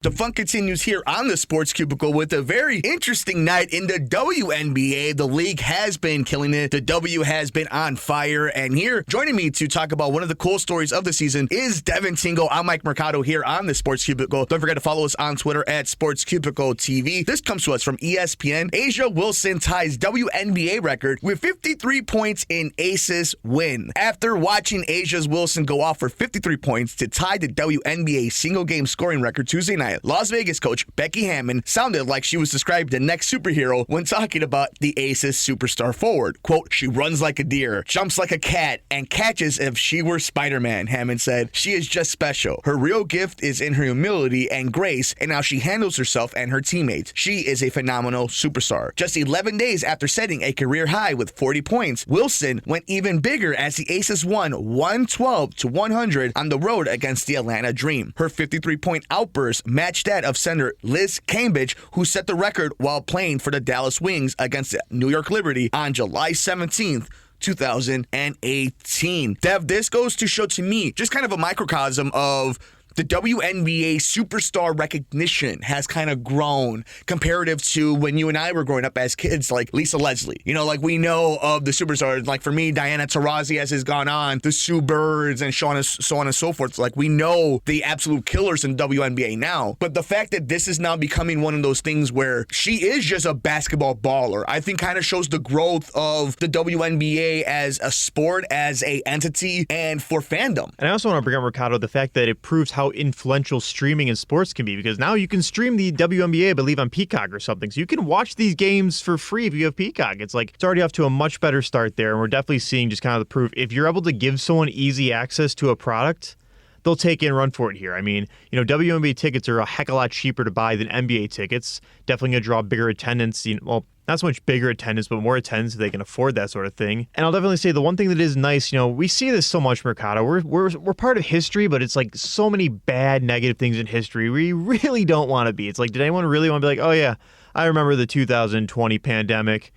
The fun continues here on the Sports Cubicle with a very interesting night in the WNBA. The league has been killing it. The W has been on fire. And here, joining me to talk about one of the cool stories of the season is Devin Tingle. I'm Mike Mercado here on the Sports Cubicle. Don't forget to follow us on Twitter at Sports Cubicle TV. This comes to us from ESPN. A'ja Wilson ties WNBA record with 53 points in Aces win. After watching A'ja Wilson go off for 53 points to tie the WNBA single-game scoring record Tuesday night, Las Vegas coach Becky Hammon sounded like she was described the next superhero when talking about the Aces superstar forward. Quote, "She runs like a deer, jumps like a cat, and catches if she were Spider-Man," Hammon said. "She is just special. Her real gift is in her humility and grace and how she handles herself and her teammates. She is a phenomenal superstar." Just 11 days after setting a career high with 40 points, Wilson went even bigger as the Aces won 112-100 on the road against the Atlanta Dream. Her 53-point outburst matched that of center Liz Cambridge, who set the record while playing for the Dallas Wings against the New York Liberty on July 17th, 2018. Dev, this goes to show to me just kind of a microcosm of the WNBA superstar recognition has kind of grown comparative to when you and I were growing up as kids, like Lisa Leslie. You know, like we know of the superstars, like for me, Diana Taurasi as has gone on, the Sue Birds and so on and so forth. Like we know the absolute killers in WNBA now. But the fact that this is now becoming one of those things where she is just a basketball baller, I think kind of shows the growth of the WNBA as a sport, as a entity, and for fandom. And I also want to bring up, Mercado, the fact that it proves how influential streaming in sports can be, because now you can stream the WNBA, I believe, on Peacock or something. So you can watch these games for free if you have Peacock. It's already off to a much better start there. And we're definitely seeing just kind of the proof. If you're able to give someone easy access to a product, they'll take it and run for it here. I mean, WNBA tickets are a heck of a lot cheaper to buy than NBA tickets. Definitely going to draw bigger attendance. Not so much bigger attendance, but more attendance so they can afford that sort of thing. And I'll definitely say the one thing that is nice, we see this so much, Mercado. We're part of history, but it's like so many bad, negative things in history we really don't want to be. It's like, did anyone really want to be like, oh yeah, I remember the 2020 pandemic?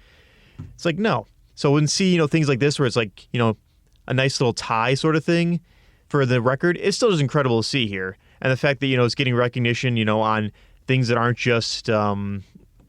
It's like, no. So when see, things like this where it's like, a nice little tie sort of thing for the record, it's still just incredible to see here. And the fact that, it's getting recognition, on things that aren't just,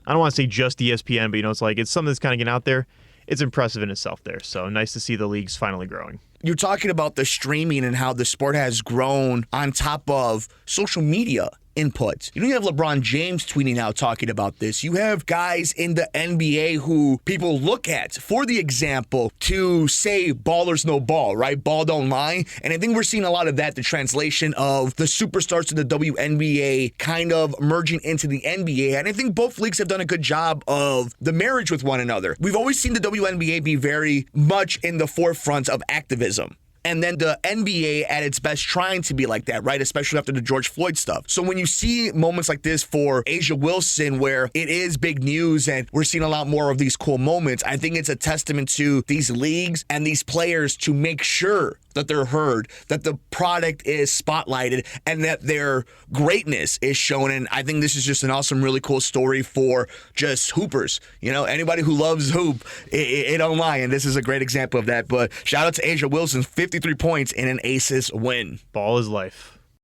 I don't want to say just ESPN, but it's something that's kind of getting out there. It's impressive in itself there. So nice to see the leagues finally growing. You're talking about the streaming and how the sport has grown on top of social media inputs. You have LeBron James tweeting out talking about this. You have guys in the NBA who people look at for the example to say ballers no ball, right? Ball don't lie. And I think we're seeing a lot of that, the translation of the superstars to the WNBA kind of merging into the NBA. And I think both leagues have done a good job of the marriage with one another. We've always seen the WNBA be very much in the forefront of activism. And then the NBA at its best trying to be like that, right? Especially after the George Floyd stuff. So when you see moments like this for A'ja Wilson, where it is big news and we're seeing a lot more of these cool moments, I think it's a testament to these leagues and these players to make sure that they're heard, that the product is spotlighted, and that their greatness is shown. And I think this is just an awesome, really cool story for just hoopers. Anybody who loves hoop, it don't lie, and this is a great example of that. But shout out to A'ja Wilson, 53 points in an Aces win. Ball is life.